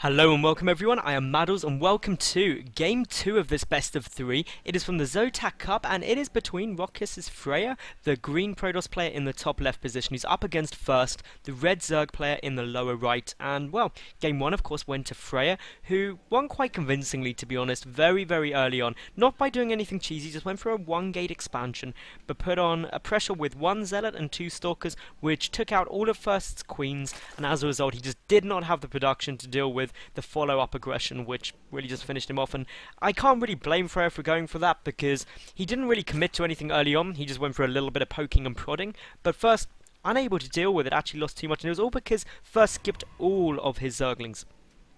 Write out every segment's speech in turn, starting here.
Hello and welcome everyone, I am Madals and welcome to Game 2 of this best of 3. It is from the Zotac Cup and it is between roxkisFRAER, the green Protoss player in the top left position, who's up against first, the red Zerg player in the lower right. And well, Game 1 of course went to FRAER, who won quite convincingly to be honest, very early on. Not by doing anything cheesy, just went for a 1-gate expansion, but put on a pressure with 1 Zealot and 2 Stalkers, which took out all of first's queens, and as a result he just did not have the production to deal with the follow-up aggression, which really just finished him off. And I can't really blame FRAER for going for that, because he didn't really commit to anything early on. He just went for a little bit of poking and prodding, but first, unable to deal with it, actually lost too much, and it was all because first skipped all of his Zerglings.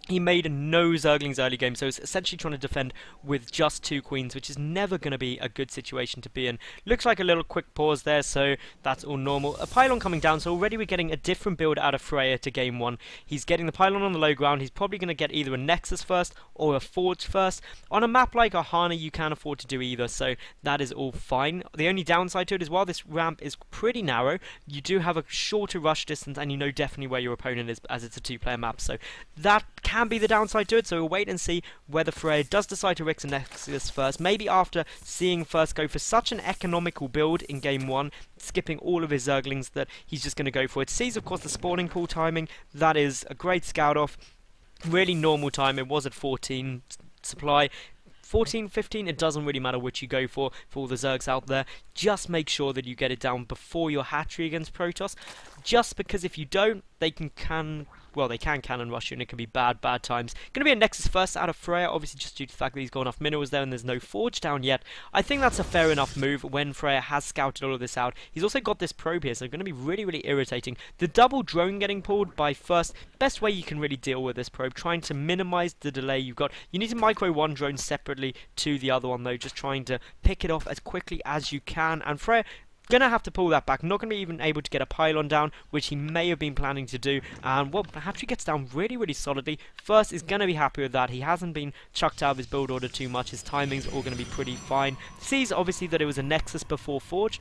He made no Zerglings early game, so he's essentially trying to defend with just 2 queens, which is never going to be a good situation to be in. Looks like a little quick pause there, so that's all normal. A pylon coming down, so already we're getting a different build out of FRAER to game 1. He's getting the pylon on the low ground. He's probably going to get either a Nexus first or a Forge first. On a map like Ohana, you can afford to do either, so that is all fine. The only downside to it is while this ramp is pretty narrow, you do have a shorter rush distance, and you know definitely where your opponent is, as it's a 2-player map, so that can be the downside to it. So we'll wait and see whether FRAER does decide to Rix and Nexus first, maybe after seeing first go for such an economical build in game 1, skipping all of his Zerglings, that he's just going to go for it. Sees of course the spawning pool timing, that is a great scout off, really normal time. It was at 14 supply, 14, 15, it doesn't really matter which you go for all the Zergs out there. Just make sure that you get it down before your hatchery against Protoss, just because if you don't, they can cannon rush you, and it can be bad times. Going to be a Nexus first out of FRAER, obviously just due to the fact that he's got enough minerals there and there's no Forge down yet. I think that's a fair enough move when FRAER has scouted all of this out. He's also got this probe here, so it's going to be really irritating. The double drone getting pulled by first, best way you can really deal with this probe, trying to minimize the delay you've got. You need to micro one drone separately to the other one though, just trying to pick it off as quickly as you can, and FRAER gonna have to pull that back. Not gonna be even able to get a pylon down, which he may have been planning to do. And well, the hatchery gets down really solidly. First is gonna be happy with that. He hasn't been chucked out of his build order too much. His timing's all gonna be pretty fine. Sees obviously that it was a Nexus before Forge.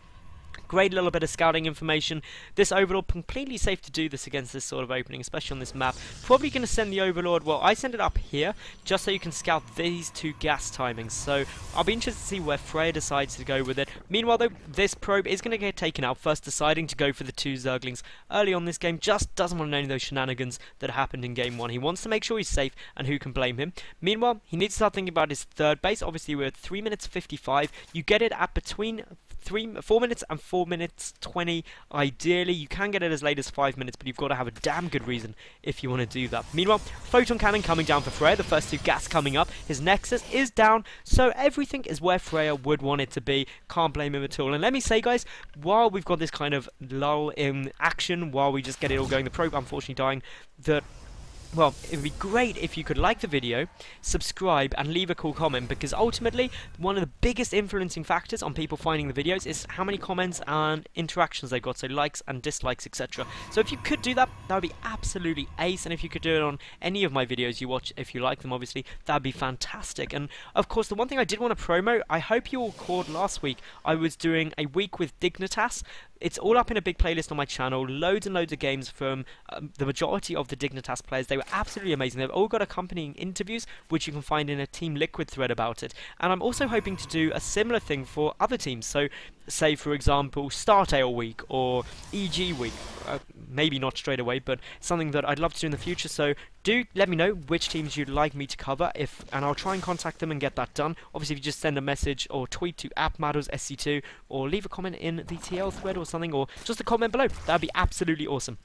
Great little bit of scouting information. This Overlord, completely safe to do this against this sort of opening, especially on this map. Probably going to send the Overlord, well, I send it up here, just so you can scout these 2 gas timings. So, I'll be interested to see where FRAER decides to go with it. Meanwhile, though, this probe is going to get taken out, first deciding to go for the 2 Zerglings early on this game. Just doesn't want to know any of those shenanigans that happened in Game 1. He wants to make sure he's safe, and who can blame him? Meanwhile, he needs to start thinking about his third base. Obviously, we're at 3 minutes 55. You get it at between 4 minutes and 4 minutes 20. Ideally, you can get it as late as 5 minutes, but you've got to have a damn good reason if you want to do that. Meanwhile, photon cannon coming down for FRAER, the first 2 gas coming up. His Nexus is down, so everything is where FRAER would want it to be. Can't blame him at all. And let me say, guys, while we've got this kind of lull in action, while we just get it all going, the probe unfortunately dying, that, well, it would be great if you could like the video, subscribe, and leave a cool comment, because ultimately, one of the biggest influencing factors on people finding the videos is how many comments and interactions they've got, so likes and dislikes, etc. So if you could do that, that would be absolutely ace, and if you could do it on any of my videos you watch, if you like them obviously, that would be fantastic. And of course, the one thing I did want to promo, I hope you all caught last week, I was doing a week with Dignitas. It's all up in a big playlist on my channel, loads and loads of games from the majority of the Dignitas players. They were absolutely amazing. They've all got accompanying interviews, which you can find in a Team Liquid thread about it. And I'm also hoping to do a similar thing for other teams. So, say for example, Startail Week or EG Week. Maybe not straight away, but something that I'd love to do in the future. So do let me know which teams you'd like me to cover, and I'll try and contact them and get that done. Obviously, if you just send a message or tweet to @MadalsSC2 or leave a comment in the TL thread or something, or just a comment below, that'd be absolutely awesome.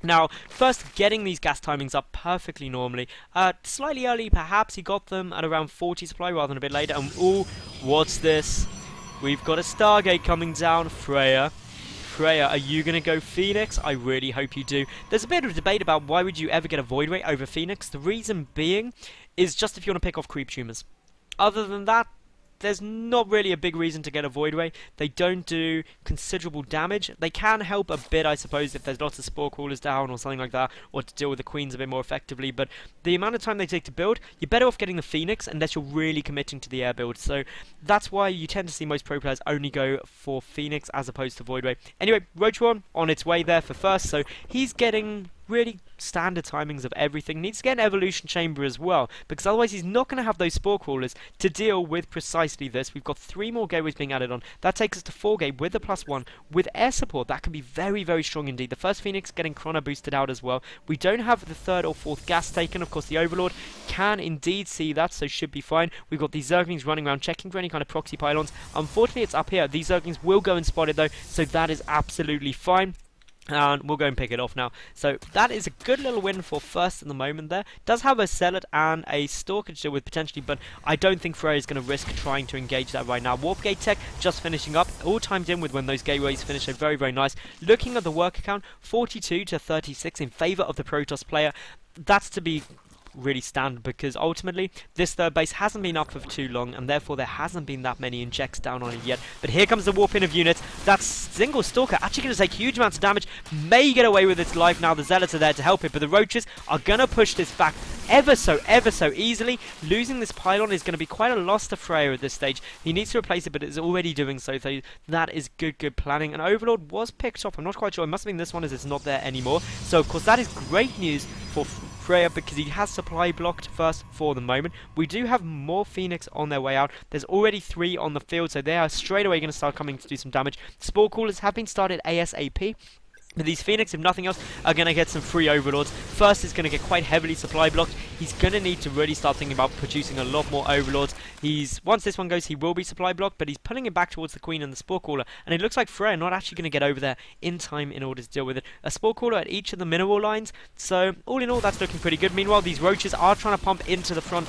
Now, first, getting these gas timings up perfectly normally. Slightly early, perhaps. He got them at around 40 supply rather than a bit later. And ooh, what's this? We've got a Stargate coming down. FRAER, are you going to go Phoenix? I really hope you do. There's a bit of debate about why would you ever get a Void Ray over Phoenix. The reason being is just if you want to pick off creep tumors. Other than that, there's not really a big reason to get a Void Ray. They don't do considerable damage. They can help a bit, I suppose, if there's lots of Spore Crawlers down or something like that, or to deal with the Queens a bit more effectively, but the amount of time they take to build, you're better off getting the Phoenix unless you're really committing to the air build. So that's why you tend to see most pro players only go for Phoenix as opposed to Void Ray. Anyway, Roach on its way there for first, so he's getting really standard timings of everything. Needs to get an evolution chamber as well, because otherwise he's not going to have those spore crawlers to deal with precisely this. We've got 3 more gateways being added on. That takes us to 4 gate with the +1 with air support. That can be very, very strong indeed. The first Phoenix getting chrono boosted out as well. We don't have the 3rd or 4th gas taken. Of course, the Overlord can indeed see that, so should be fine. We've got these Zerglings running around checking for any kind of proxy pylons. Unfortunately, it's up here. These Zerglings will go and spot it though, so that is absolutely fine. And we'll go and pick it off now. So that is a good little win for first in the moment there. Does have a Zealot and a Stalker to deal with potentially, but I don't think FRAER is going to risk trying to engage that right now. Warp Gate Tech just finishing up. All timed in with when those gateways finish, so very, very nice. Looking at the worker count, 42 to 36 in favour of the Protoss player. That's to be really standard, because ultimately this 3rd base hasn't been up for too long, and therefore there hasn't been that many injects down on it yet. But here comes the warp in of units. That single Stalker actually going to take huge amounts of damage, may get away with its life now. The Zealots are there to help it, but the Roaches are going to push this back ever so easily. Losing this pylon is going to be quite a loss to FRAER at this stage. He needs to replace it, but it's already doing so, so that is good planning. And Overlord was picked up. I'm not quite sure. It must have been this one, as it's not there anymore. So of course that is great news for FRAER, because he has supply blocked first for the moment. We do have more Phoenix on their way out. There's already 3 on the field, so they are straight away going to start coming to do some damage. Spore Crawlers have been started ASAP. But these Phoenix, if nothing else, are going to get some free Overlords. First is going to get quite heavily supply blocked. He's going to need to really start thinking about producing a lot more Overlords. Once this one goes, he will be supply blocked, but he's pulling it back towards the Queen and the Spore Crawler. And it looks like FRAER not actually going to get over there in time in order to deal with it. A Spore Crawler at each of the mineral lines. So all in all, that's looking pretty good. Meanwhile, these Roaches are trying to pump into the front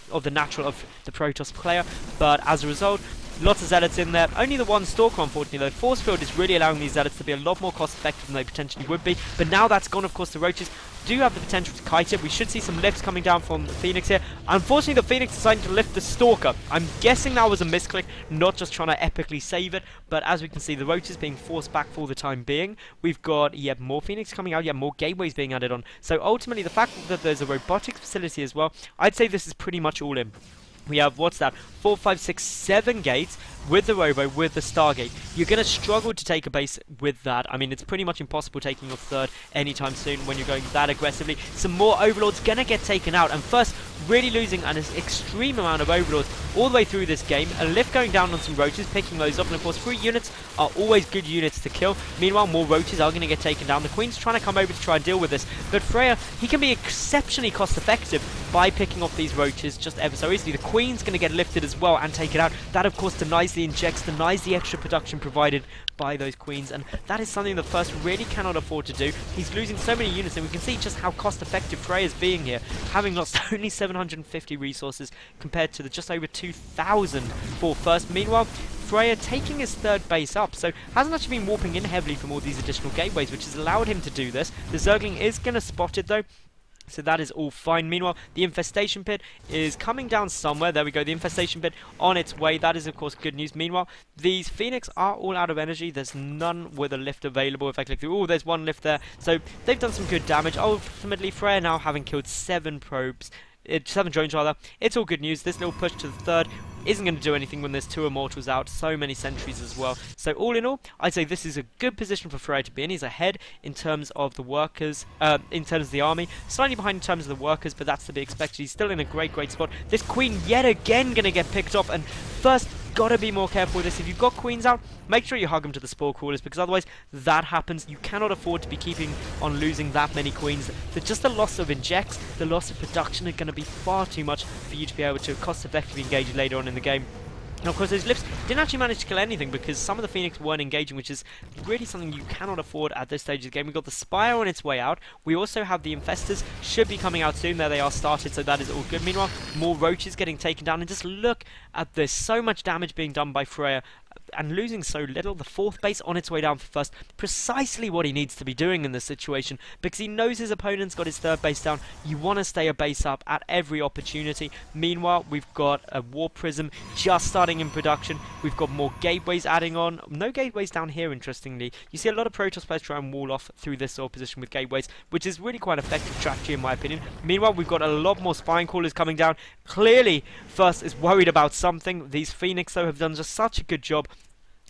of the natural of the Protoss player. But as a result, lots of Zealots in there. Only the one Stalker, unfortunately, though. Force Field is really allowing these Zealots to be a lot more cost effective than they potentially would be. But now that's gone, of course, the Roaches do have the potential to kite it. We should see some lifts coming down from the Phoenix here. Unfortunately, the Phoenix decided to lift the Stalker. I'm guessing that was a misclick, not just trying to epically save it. But as we can see, the Roaches being forced back for the time being. We've got, more Phoenix coming out, more gateways being added on. So ultimately, the fact that there's a robotics facility as well, I'd say this is pretty much all in. We have, 4, 5, 6, 7 gates with the Robo, with the Stargate. You're going to struggle to take a base with that. I mean, it's pretty much impossible taking your 3rd anytime soon when you're going that aggressively. Some more Overlords going to get taken out. And first, really losing an extreme amount of Overlords all the way through this game. A lift going down on some Roaches, picking those up. And of course, 3 units are always good units to kill. Meanwhile, more Roaches are going to get taken down. The Queen's trying to come over to try and deal with this. But FRAER, he can be exceptionally cost effective by picking off these Roaches just ever so easily. The Queen's going to get lifted as well and take it out. That, of course, denies the injects, denies the extra production provided by those Queens, and that is something the First really cannot afford to do. He's losing so many units, and we can see just how cost effective FRAER is being here, having lost only 750 resources compared to the just over 2,000 for First. Meanwhile, FRAER taking his 3rd base up, so hasn't actually been warping in heavily from all these additional gateways, which has allowed him to do this. The Zergling is going to spot it though, so that is all fine. Meanwhile, the Infestation Pit is coming down somewhere. There we go, the Infestation Pit on its way. That is, of course, good news. Meanwhile, these Phoenix are all out of energy. There's none with a lift available. If I click through, there's one lift there. So they've done some good damage. Ultimately, FRAER now having killed 7 probes. 7 drones rather. It's all good news. This little push to the 3rd isn't going to do anything when there's 2 Immortals out, so many sentries as well. So all in all, I'd say this is a good position for FRAER to be in. He's ahead in terms of the workers, in terms of the army, slightly behind in terms of the workers, but that's to be expected. He's still in a great spot. This Queen yet again going to get picked off, and First, gotta be more careful with this. If you've got Queens out, make sure you hug them to the Spore Crawlers, because otherwise that happens. You cannot afford to be keeping on losing that many Queens. Just the loss of injects, the loss of production are going to be far too much for you to be able to cost effectively engage later on in the game. And of course those lifts didn't actually manage to kill anything because some of the Phoenix weren't engaging, which is really something you cannot afford at this stage of the game. We've got the Spire on its way out. We also have the Infestors, should be coming out soon. There they are started, so that is all good. Meanwhile, more Roaches getting taken down, and just look at this. So much damage being done by FRAER and losing so little. The 4th base on its way down for First. Precisely what he needs to be doing in this situation, because he knows his opponent's got his 3rd base down. You want to stay a base up at every opportunity. Meanwhile, we've got a War Prism just starting in production. We've got more gateways adding on. No gateways down here, interestingly. You see a lot of Protoss players try and wall off through this sort of position with gateways, which is really quite effective strategy in my opinion. Meanwhile, we've got a lot more Spine Crawlers coming down. Clearly, First is worried about something. These Phoenix, though, have done just such a good job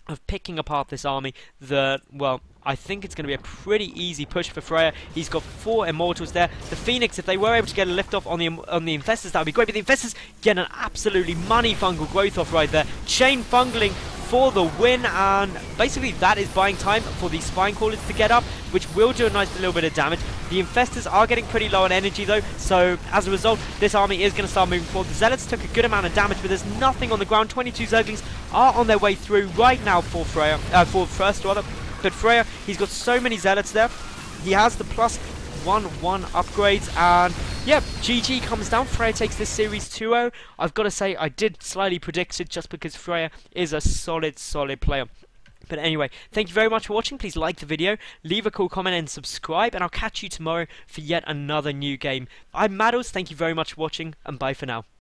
of picking apart this army that, well, I think it's going to be a pretty easy push for FRAER. He's got 4 Immortals there. The Phoenix, if they were able to get a lift off on the Infestors, that would be great. But the Infestors get an absolutely money fungal growth off right there. Chain fungling for the win, and basically that is buying time for the Spine Crawlers to get up, which will do a nice little bit of damage. The Infestors are getting pretty low on energy though, so as a result, this army is going to start moving forward. The Zealots took a good amount of damage, but there's nothing on the ground. 22 Zerglings are on their way through right now for FRAER, for First rather. But FRAER, he's got so many Zealots there. He has the +1/1 upgrades, and yeah, GG comes down. FRAER takes this series 2-0. I've got to say, I did slightly predict it just because FRAER is a solid player. But anyway, thank you very much for watching. Please like the video, leave a cool comment and subscribe, and I'll catch you tomorrow for yet another new game. I'm Madals, thank you very much for watching, and bye for now.